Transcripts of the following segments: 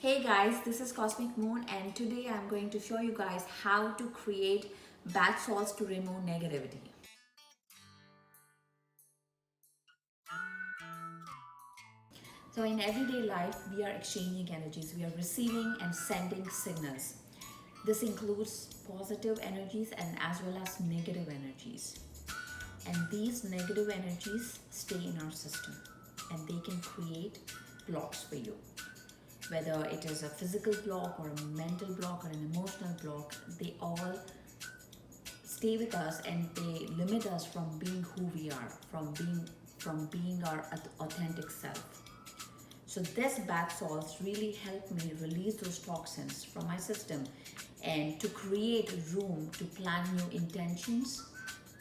Hey guys, this is Cosmic Moon and today I'm going to show you guys how to create bath salts to remove negativity. So in everyday life, we are exchanging energies. We are receiving and sending signals. This includes positive energies and as well as negative energies. And these negative energies stay in our system and they can create blocks for you. Whether it is a physical block or a mental block or an emotional block, they all stay with us and they limit us from being who we are, from being our authentic self. So this bath salts really help me release those toxins from my system and to create room to plan new intentions,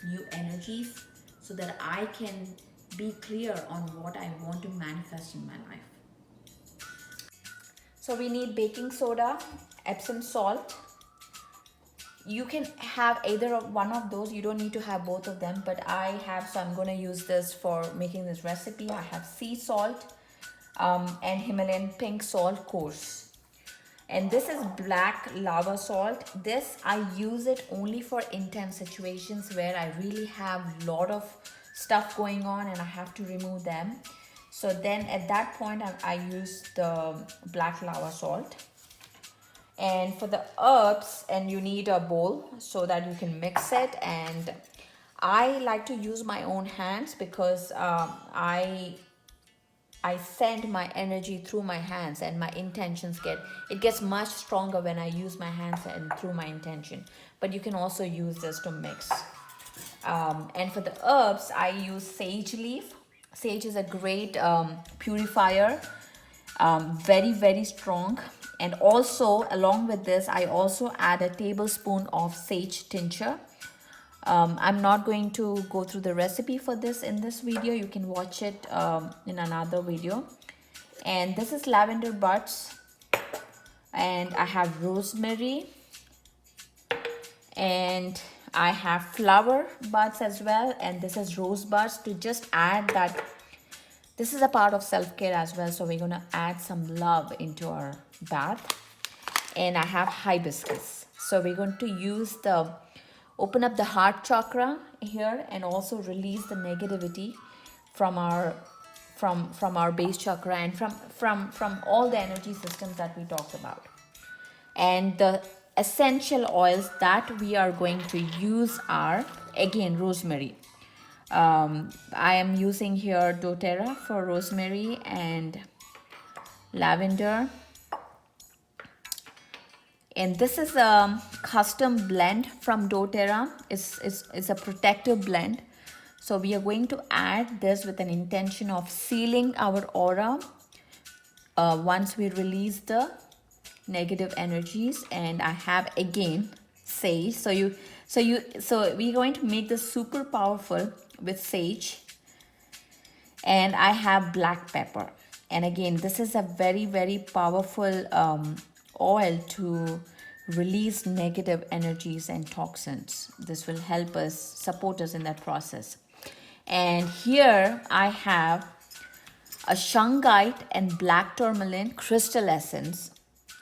new energies, so that I can be clear on what I want to manifest in my life. So we need baking soda, Epsom salt. You can have either of one of those. You don't need to have both of them, but I have, so I'm going to use this for making this recipe. I have sea salt and Himalayan pink salt coarse, and this is black lava salt. This I use it only for intense situations where I really have a lot of stuff going on and I have to remove them. So then at that point I use the black lava salt. And for the herbs, and you need a bowl so that you can mix it, and I like to use my own hands because I send my energy through my hands, and my intentions gets much stronger when I use my hands and through my intention. But you can also use this to mix. And for the herbs, I use sage leaf. Sage is a great purifier, very, very strong. And also, along with this, I also add a tablespoon of sage tincture. I'm not going to go through the recipe for this in this video. You can watch it in another video. And this is lavender buds. And I have rosemary. And I have flower buds as well. And this is rose buds, to just add that. This is a part of self-care as well. So we're going to add some love into our bath. And I have hibiscus. So we're going to open up the heart chakra here and also release the negativity from our base chakra and from all the energy systems that we talked about. And the essential oils that we are going to use are, again, rosemary. I am using here doTERRA for rosemary and lavender. And this is a custom blend from doTERRA. It's a protective blend. So we are going to add this with an intention of sealing our aura once we release the negative energies. And I have, again, sage. So we're going to make this super powerful with sage. And I have black pepper. And again, this is a very, very powerful oil to release negative energies and toxins. This will help us, support us in that process. And here I have a shungite and black tourmaline crystal essence.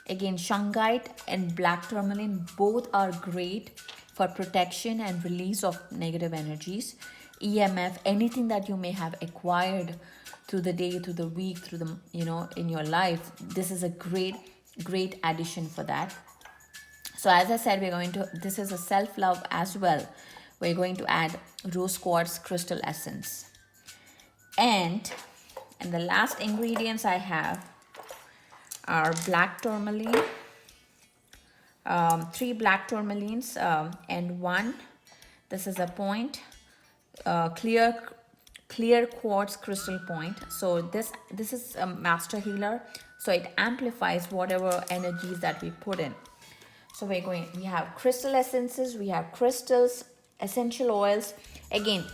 Again, shungite and black tourmaline both are great for protection and release of negative energies, EMF, anything that you may have acquired through the day, through the week, through the, in your life. This is a great addition for that. So as I said, this is a self-love as well. We're going to add rose quartz crystal essence. And the last ingredients I have are black tourmaline, 3 black tourmalines, and one, this is a point, clear quartz crystal point. So this is a master healer, so it amplifies whatever energies that we put in. So we have crystal essences, we have crystals, essential oils. Again,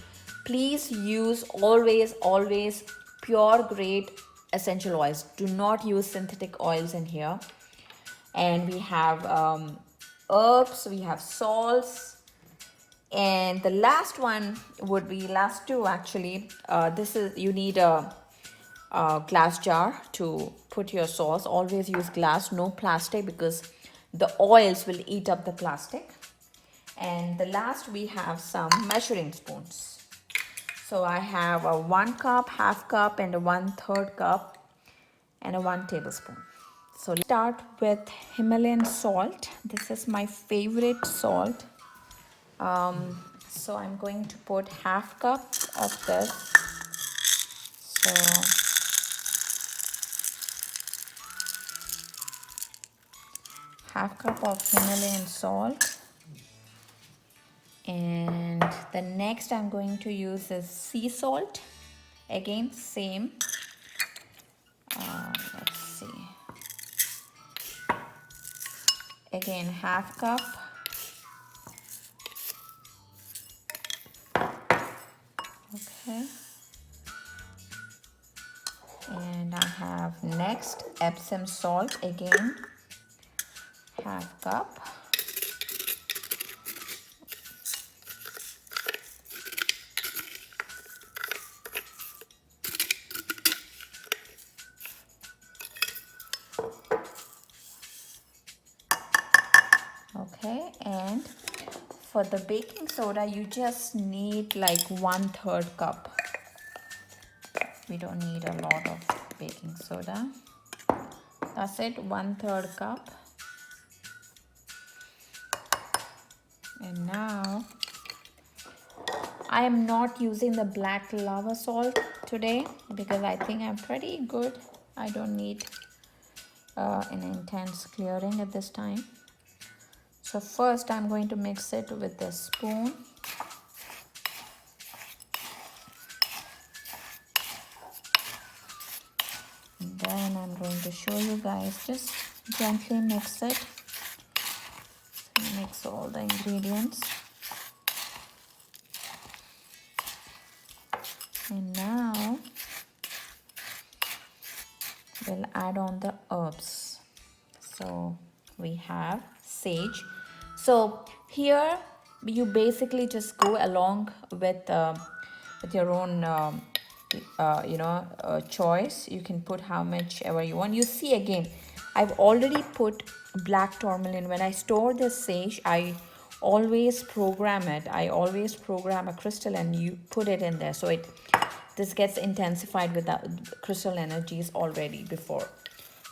please use always pure grade essential oils. Do not use synthetic oils in here. And we have herbs, we have salts, and the last one would be, last two actually, this is, you need a glass jar to put your sauce. Always use glass, no plastic, because the oils will eat up the plastic. And the last, we have some measuring spoons. So I have a 1 cup, half cup, and a 1/3 cup, and a 1 tablespoon. So let's start with Himalayan salt. This is my favorite salt. So I'm going to put half cup of this. So half cup of Himalayan salt. And the next I'm going to use is sea salt. Again, same. Let's see. Again, half cup. Okay. And I have next Epsom salt, again, half cup. Okay, and for the baking soda, you just need like 1/3 cup. We don't need a lot of baking soda. That's it, 1/3 cup. And now I am not using the black lava salt today because I think I'm pretty good. I don't need an intense clearing at this time. So first I'm going to mix it with the spoon. And then I'm going to show you guys, just gently mix it. So mix all the ingredients. And now we'll add on the herbs. So we have sage. So here you basically just go along with your own choice. You can put how much ever you want. You see, again, I've already put black tourmaline. When I store this sage, I always program it. I always program a crystal and you put it in there, so this gets intensified with the crystal energies already before.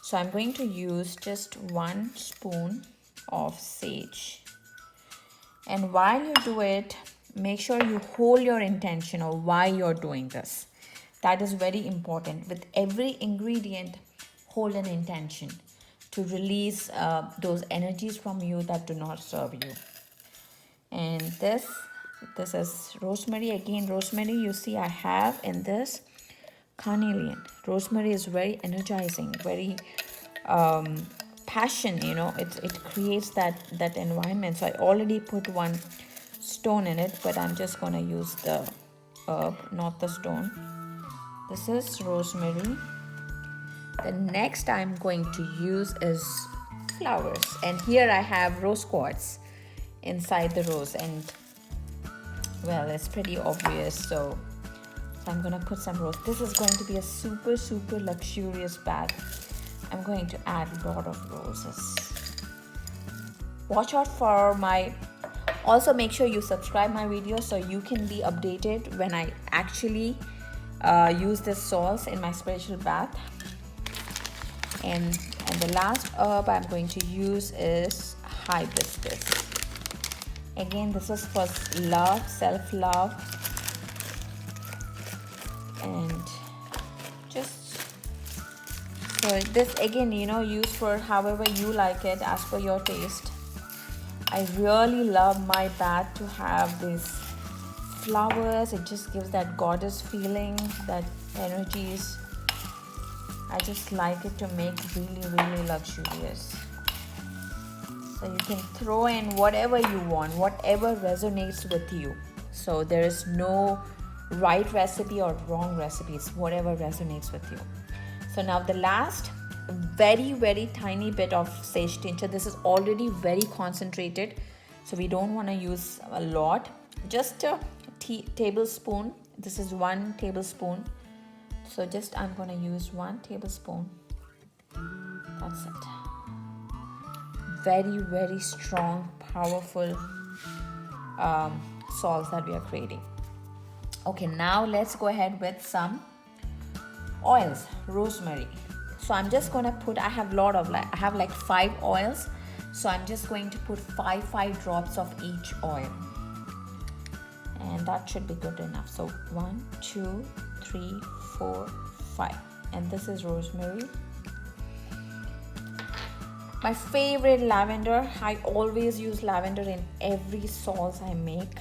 So I'm going to use just 1 spoon of sage. And while you do it, make sure you hold your intention of why you're doing this. That is very important. With every ingredient, hold an intention to release those energies from you that do not serve you. And this is rosemary. Again, rosemary, you see I have in this carnelian. Rosemary is very energizing, very passion, it creates that environment. So I already put 1 stone in it, but I'm just going to use the herb, not the stone. This is rosemary. The next I'm going to use is flowers, and here I have rose quartz inside the rose, and well, it's pretty obvious, so I'm gonna put some rose. This is going to be a super luxurious bath. I'm going to add a lot of roses. Watch out for also make sure you subscribe my videos so you can be updated when I actually use this sauce in my spiritual bath. And the last herb I'm going to use is hibiscus. Again, this is for love, self-love, and just so this again, use for however you like it, as per your taste. I really love my bath to have these flowers. It just gives that goddess feeling, that energies. I just like it to make really luxurious. So you can throw in whatever you want, whatever resonates with you. So there is no right recipe or wrong recipes, whatever resonates with you. So now the last very tiny bit of sage tincture. This is already very concentrated, so we don't want to use a lot. Just a tablespoon. This is 1 tablespoon. So just I'm gonna use 1 tablespoon. That's it. Very, very strong, powerful salts that we are creating. Okay, now let's go ahead with some oils. Rosemary. So I'm just gonna put, I have like 5 oils, so I'm just going to put 5 drops of each oil, and that should be good enough. So 1, 2, 3, 4, 5, and this is rosemary. My favorite, lavender. I always use lavender in every sauce I make.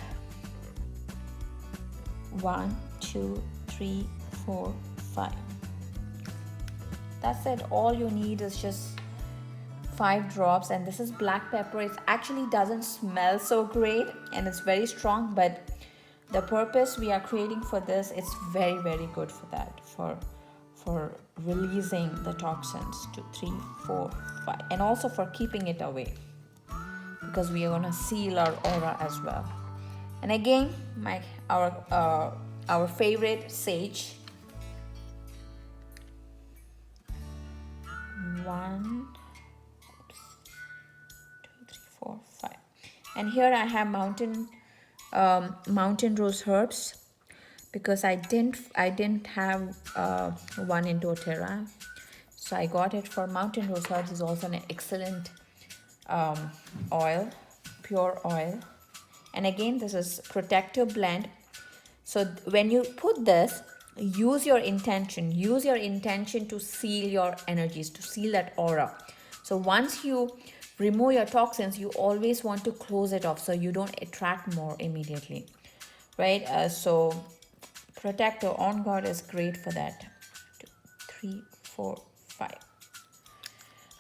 1, 2, 3, 4, 5. That's it. All you need is just 5 drops, and this is black pepper. It actually doesn't smell so great and it's very strong, but the purpose we are creating for this, it's very, very good for that, for releasing the toxins. 2, 3, 4, 5, and also for keeping it away, because we are gonna seal our aura as well. And again, our favorite sage. 1, 2, 3, 4, 5, and here I have mountain rose herbs, because I didn't have one in doTERRA, so I got it. For mountain rose herbs is also an excellent oil, pure oil. And again, this is protective blend. So when you put this, use your intention to seal your energies, to seal that aura. So once you remove your toxins, you always want to close it off so you don't attract more immediately, right? So protector on guard is great for that. 2, 3, 4, 5.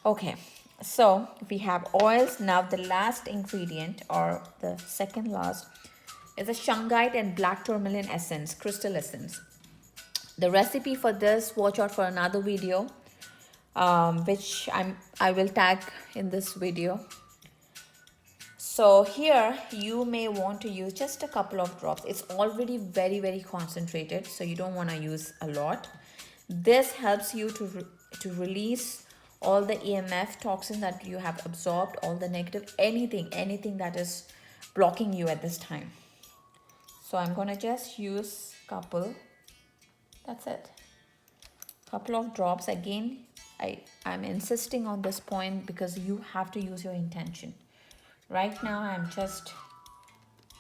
Okay, so we have oils. Now the last ingredient, or the second last, is a shungite and black tourmaline essence, crystal essence. The recipe for this, watch out for another video, which I will tag in this video. So here you may want to use just a couple of drops. It's already very, very concentrated, so you don't want to use a lot. This helps you to release all the EMF toxin that you have absorbed, all the negative, anything that is blocking you at this time. So I'm gonna just use couple. That's it. Couple of drops. Again, I'm insisting on this point because you have to use your intention. Right now I'm just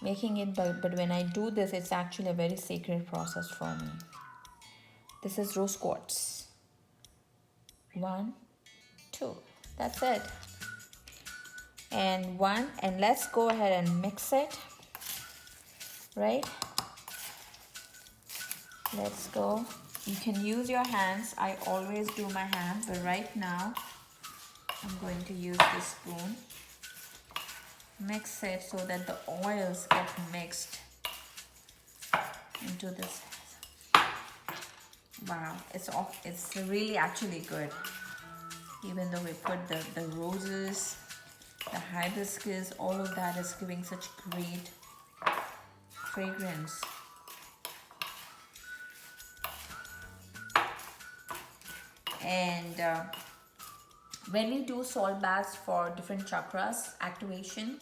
making it, but when I do this, it's actually a very sacred process for me. This is rose quartz. 1, 2. That's it. And 1, and let's go ahead and mix it. Right? Let's go. You can use your hands. I always do my hand, but right now I'm going to use this spoon. Mix it so that the oils get mixed into this. Wow, it's really actually good. Even though we put the roses, the hibiscus, all of that is giving such great fragrance. And when we do salt baths for different chakras activation,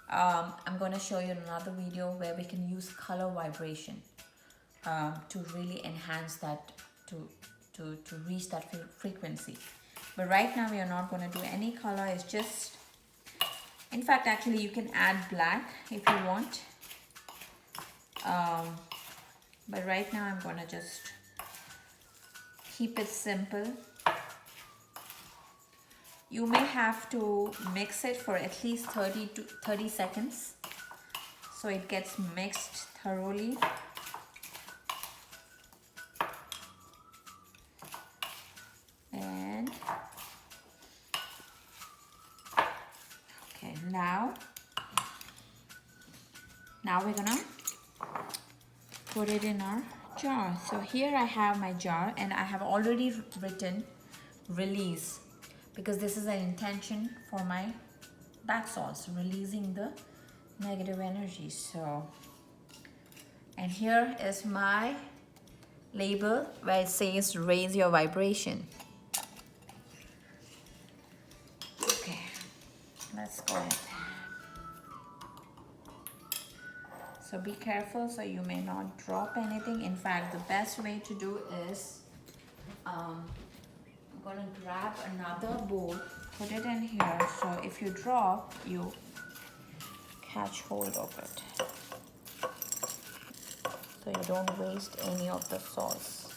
I'm going to show you another video where we can use color vibration to really enhance that, to reach that frequency. But right now we are not going to do any color. It's just, in fact, actually you can add black if you want, but right now I'm going to just keep it simple. You may have to mix it for at least 30 seconds so it gets mixed thoroughly. And okay, now we're gonna put it in our jar. So here I have my jar, and I have already written release, because this is an intention for my bath salts, releasing the negative energy. So, and here is my label where it says raise your vibration. Okay, let's go ahead. So be careful so you may not drop anything. In fact, the best way to do is I'm gonna grab another bowl, put it in here, so if you drop, you catch hold of it, so you don't waste any of the sauce.